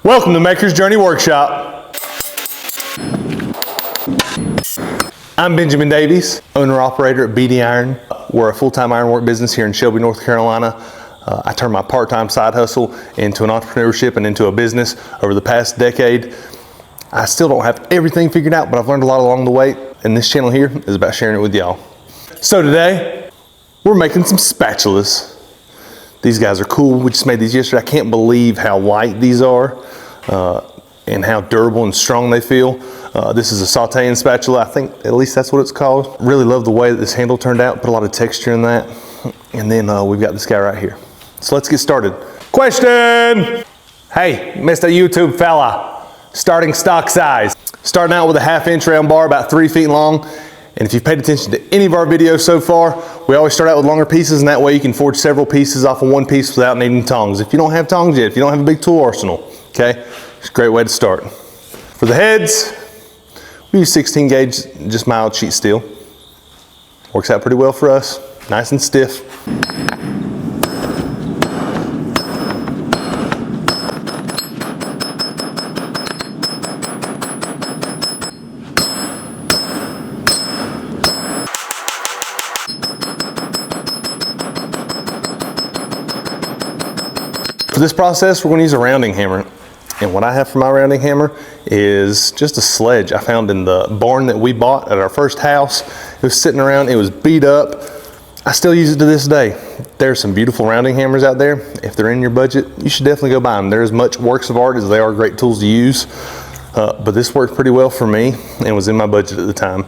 Welcome to Maker's Journey Workshop. I'm Benjamin Davies, owner-operator at D.I.Y. We're a full-time ironwork business here in Shelby, North Carolina. I turned my part-time side hustle into an entrepreneurship and into a business over the past decade. I still don't have everything figured out, but I've learned a lot along the way, and this channel here is about sharing it with y'all. So today, we're making some spatulas. These guys are cool. We just made these yesterday. I can't believe how light these are and how durable and strong they feel. This is a sauteing spatula. I think at least that's what it's called. Really love the way that this handle turned out. Put a lot of texture in that. And then we've got this guy right here. So let's get started. Question! Hey, Mr. YouTube fella, starting stock size. Starting out with a 1/2 inch round bar, about 3 feet long. And if you've paid attention to any of our videos so far, we always start out with longer pieces, and that way you can forge several pieces off of one piece without needing tongs. If you don't have tongs yet, if you don't have a big tool arsenal, okay, it's a great way to start. For the heads, we use 16 gauge, just mild sheet steel. Works out pretty well for us, nice and stiff. For this process, we're going to use a rounding hammer. And what I have for my rounding hammer is just a sledge I found in the barn that we bought at our first house. It was sitting around, it was beat up. I still use it to this day. There's some beautiful rounding hammers out there. If they're in your budget, you should definitely go buy them. They're as much works of art as they are great tools to use. But this worked pretty well for me and was in my budget at the time.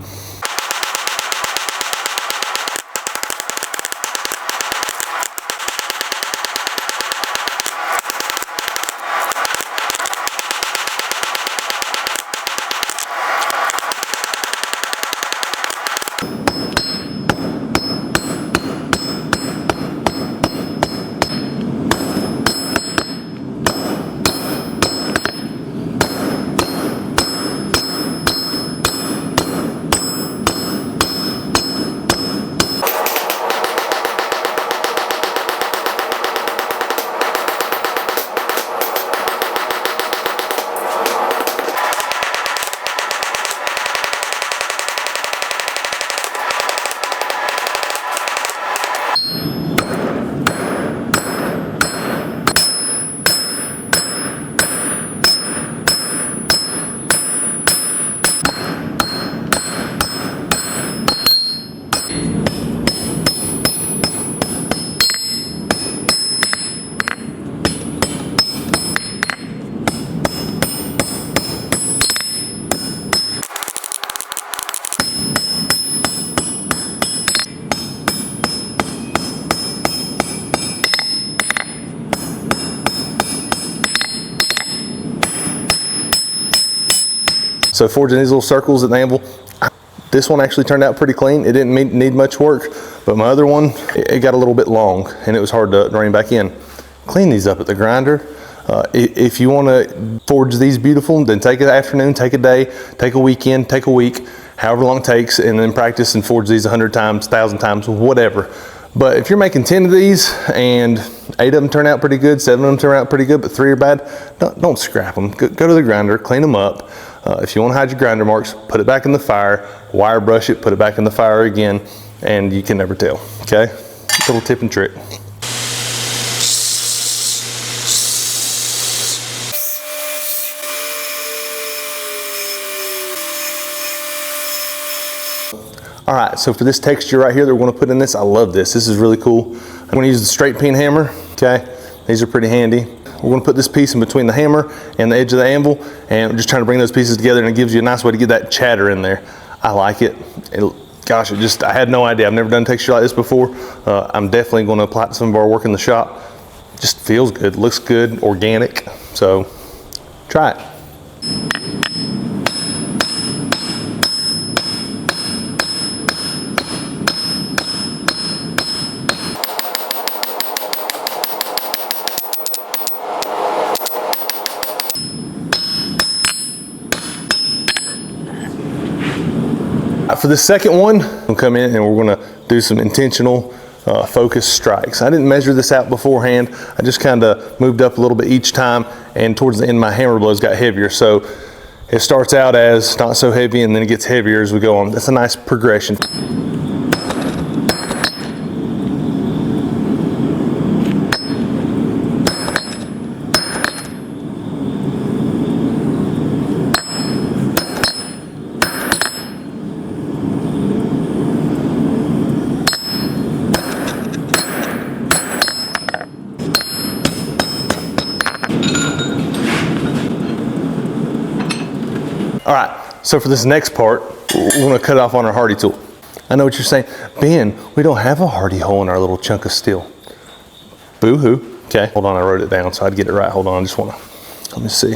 So forging these little circles at the anvil, this one actually turned out pretty clean. It didn't need much work, but my other one, it got a little bit long and it was hard to rein back in. Clean these up at the grinder. If you want to forge these beautiful, then take an afternoon, take a day, take a weekend, take a week, however long it takes, and then practice and forge these 100 times, 1,000 times, whatever. But if you're making 10 of these and 8 of them turn out pretty good, 7 of them turn out pretty good, but 3 are bad, don't scrap them. Go to the grinder, clean them up. If you want to hide your grinder marks, put it back in the fire, wire brush it, put it back in the fire again, and you can never tell, okay? Little tip and trick. All right, so for this texture right here that we're going to put in this, I love this. This is really cool. I'm going to use the straight pin hammer, okay? These are pretty handy. We're going to put this piece in between the hammer and the edge of the anvil, and I'm just trying to bring those pieces together, and it gives you a nice way to get that chatter in there. I like it. Gosh, I had no idea. I've never done texture like this before. I'm definitely going to apply it to some of our work in the shop. Just feels good, looks good, organic. So try it. For the second one, we'll come in and we're gonna do some intentional focus strikes. I didn't measure this out beforehand. I just kind of moved up a little bit each time, and towards the end my hammer blows got heavier. So it starts out as not so heavy and then it gets heavier as we go on. That's a nice progression. All right, so for this next part, we're gonna cut off on our hardy tool. I know what you're saying. Ben, we don't have a hardy hole in our little chunk of steel. Boo-hoo. Okay, hold on, I wrote it down so I'd get it right. Hold on, I just wanna, let me see.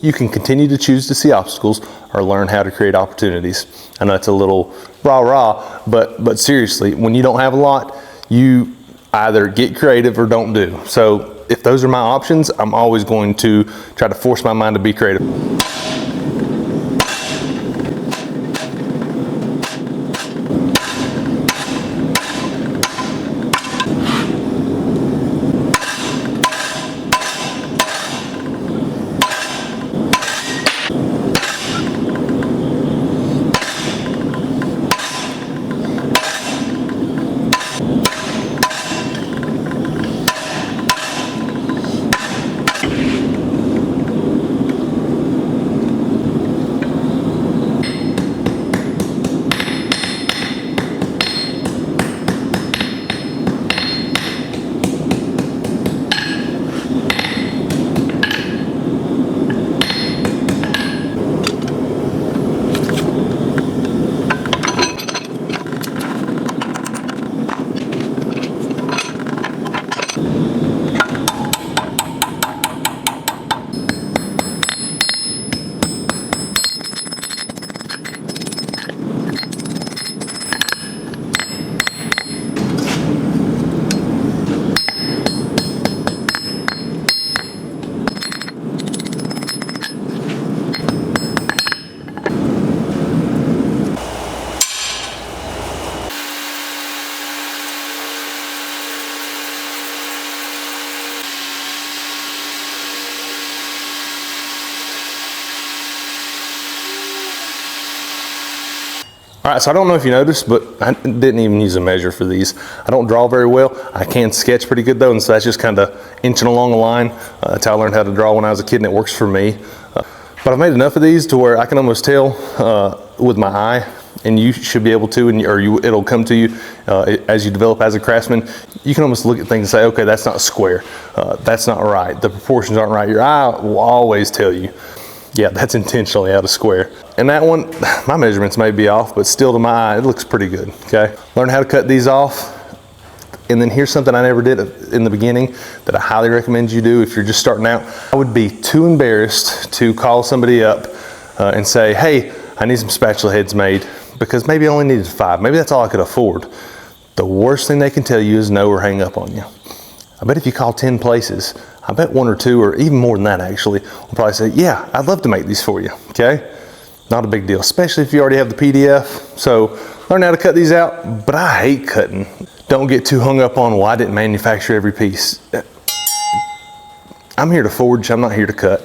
You can continue to choose to see obstacles or learn how to create opportunities. I know it's a little rah-rah, but seriously, when you don't have a lot, you either get creative or don't do. So if those are my options, I'm always going to try to force my mind to be creative. All right, so I don't know if you noticed, but I didn't even use a measure for these. I don't draw very well. I can sketch pretty good though, and so that's just kind of inching along the line. That's how I learned how to draw when I was a kid, and it works for me. But I've made enough of these to where I can almost tell with my eye, and you should be able to, it'll come to you as you develop as a craftsman. You can almost look at things and say, okay, that's not square. That's not right. The proportions aren't right. Your eye will always tell you, yeah, that's intentionally out of square. And that one, my measurements may be off, but still to my eye, it looks pretty good, okay? Learn how to cut these off. And then here's something I never did in the beginning that I highly recommend you do if you're just starting out. I would be too embarrassed to call somebody up and say, hey, I need some spatula heads made, because maybe I only needed 5. Maybe that's all I could afford. The worst thing they can tell you is no or hang up on you. I bet if you call 10 places, I bet 1 or 2, or even more than that actually, will probably say, yeah, I'd love to make these for you, okay? Not a big deal, especially if you already have the PDF. So learn how to cut these out, but I hate cutting. Don't get too hung up on, well, I didn't manufacture every piece. I'm here to forge, I'm not here to cut.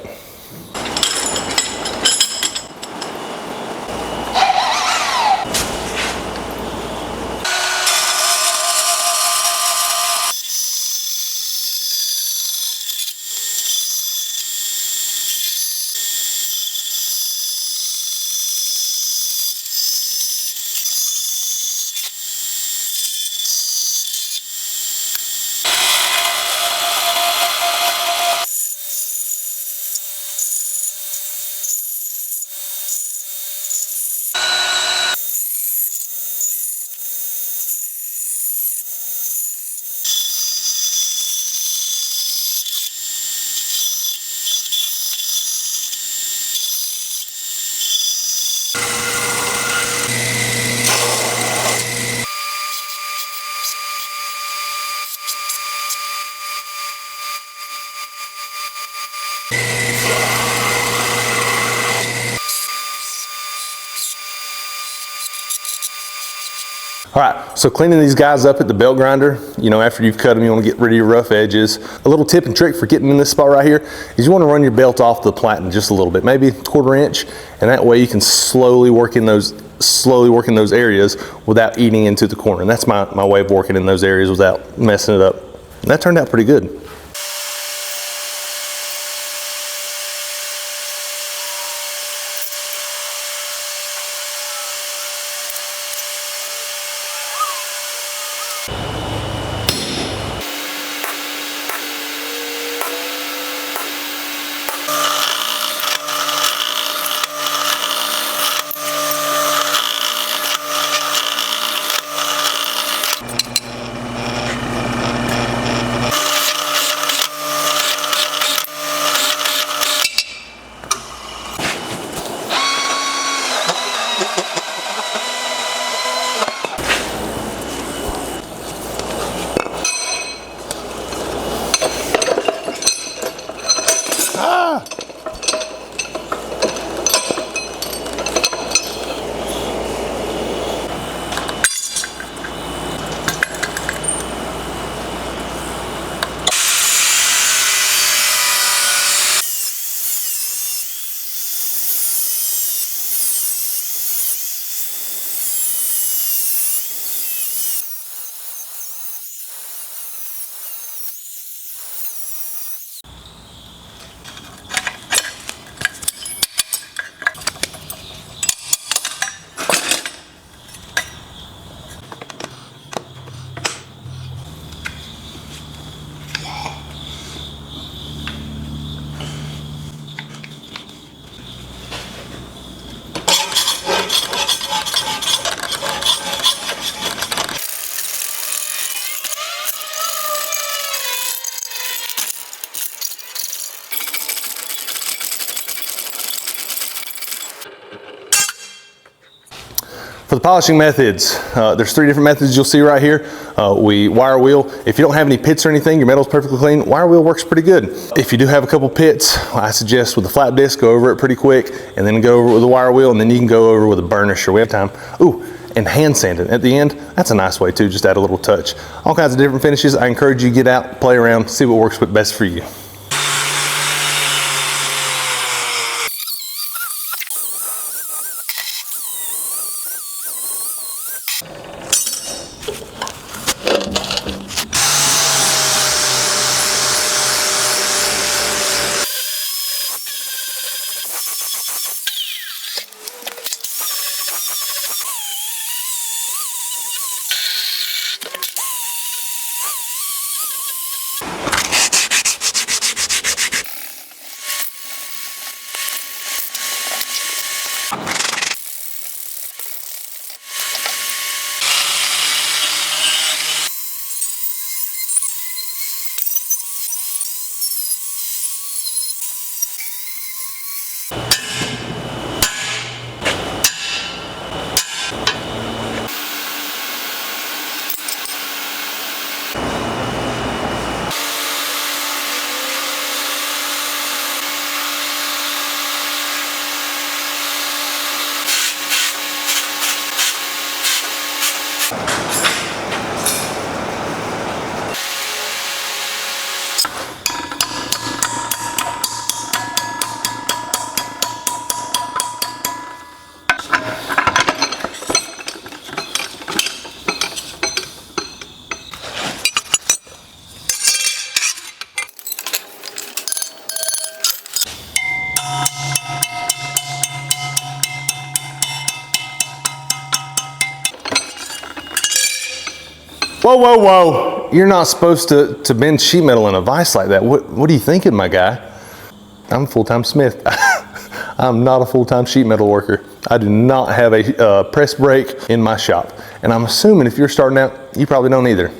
All right, so cleaning these guys up at the belt grinder, you know, after you've cut them, you want to get rid of your rough edges. A little tip and trick for getting in this spot right here is you want to run your belt off the platen just a little bit, maybe a 1/4 inch, and that way you can slowly work in those areas without eating into the corner. And that's my way of working in those areas without messing it up. And that turned out pretty good. For the polishing methods, there's 3 different methods you'll see right here. We wire wheel. If you don't have any pits or anything, your metal's perfectly clean, wire wheel works pretty good. If you do have a couple pits, I suggest with a flap disc, go over it pretty quick, and then go over it with a wire wheel, and then you can go over with a burnisher. We have time. Ooh, and hand sanding at the end, that's a nice way too, just add a little touch. All kinds of different finishes. I encourage you to get out, play around, see what works best for you. Whoa, whoa, whoa. You're not supposed to bend sheet metal in a vise like that. What are you thinking, my guy? I'm a full-time smith. I'm not a full-time sheet metal worker. I do not have a press brake in my shop. And I'm assuming if you're starting out, you probably don't either.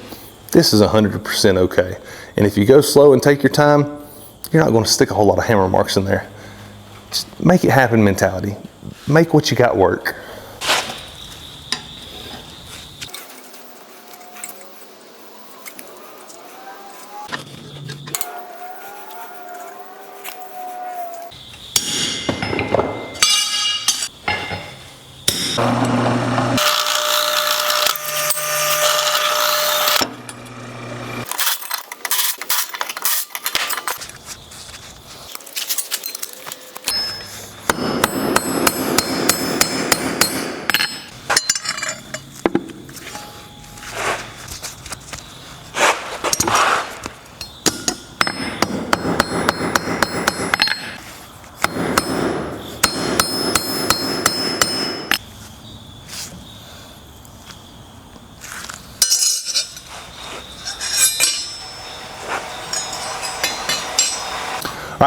This is 100% okay. And if you go slow and take your time, you're not going to stick a whole lot of hammer marks in there. Just make it happen mentality. Make what you got work.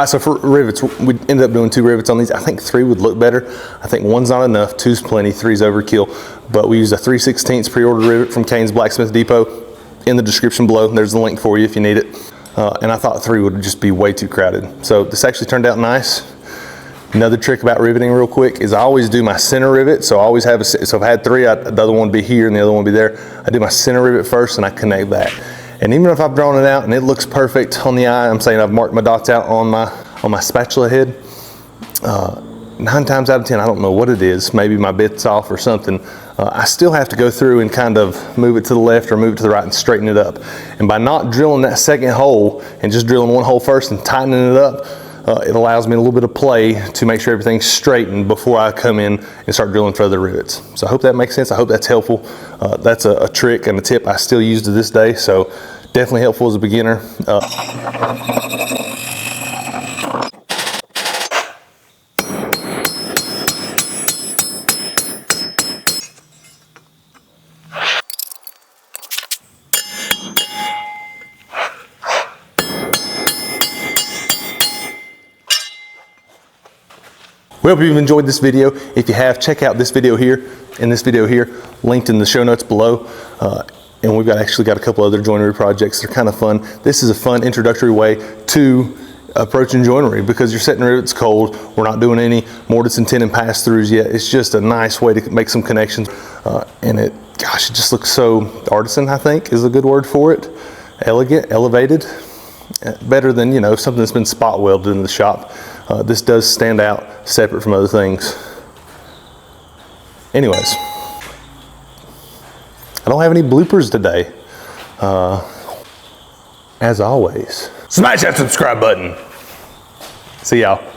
right, so for rivets, we ended up doing 2 rivets on these. I think 3 would look better. I think 1's not enough, 2's plenty, 3's overkill. But we used a 3/16 pre-order rivet from Kane's Blacksmith Depot. In the description below, there's the link for you if you need it. And I thought 3 would just be way too crowded. So this actually turned out nice. Another trick about riveting real quick is I always do my center rivet. So I always have so if I had 3, the other one would be here and the other one would be there. I do my center rivet first and I connect that. And even if I've drawn it out and it looks perfect on the eye, I'm saying I've marked my dots out on my spatula head, 9 times out of 10, I don't know what it is, maybe my bit's off or something, I still have to go through and kind of move it to the left or move it to the right and straighten it up. And by not drilling that second hole and just drilling one hole first and tightening it up, it allows me a little bit of play to make sure everything's straightened before I come in and start drilling further rivets. So I hope that makes sense. I hope that's helpful. That's a trick and a tip I still use to this day, so definitely helpful as a beginner. We hope you've enjoyed this video. If you have, check out this video here and this video here, linked in the show notes below. And we've actually got a couple other joinery projects. They're kind of fun. This is a fun introductory way to approaching joinery because you're setting rivets cold. We're not doing any mortise and tenon pass-throughs yet. It's just a nice way to make some connections. And it just looks so artisan, I think is a good word for it. Elegant, elevated. Better than, you know, something that's been spot welded in the shop. This does stand out separate from other things. Anyways, I don't have any bloopers today. As always, smash that subscribe button. See y'all.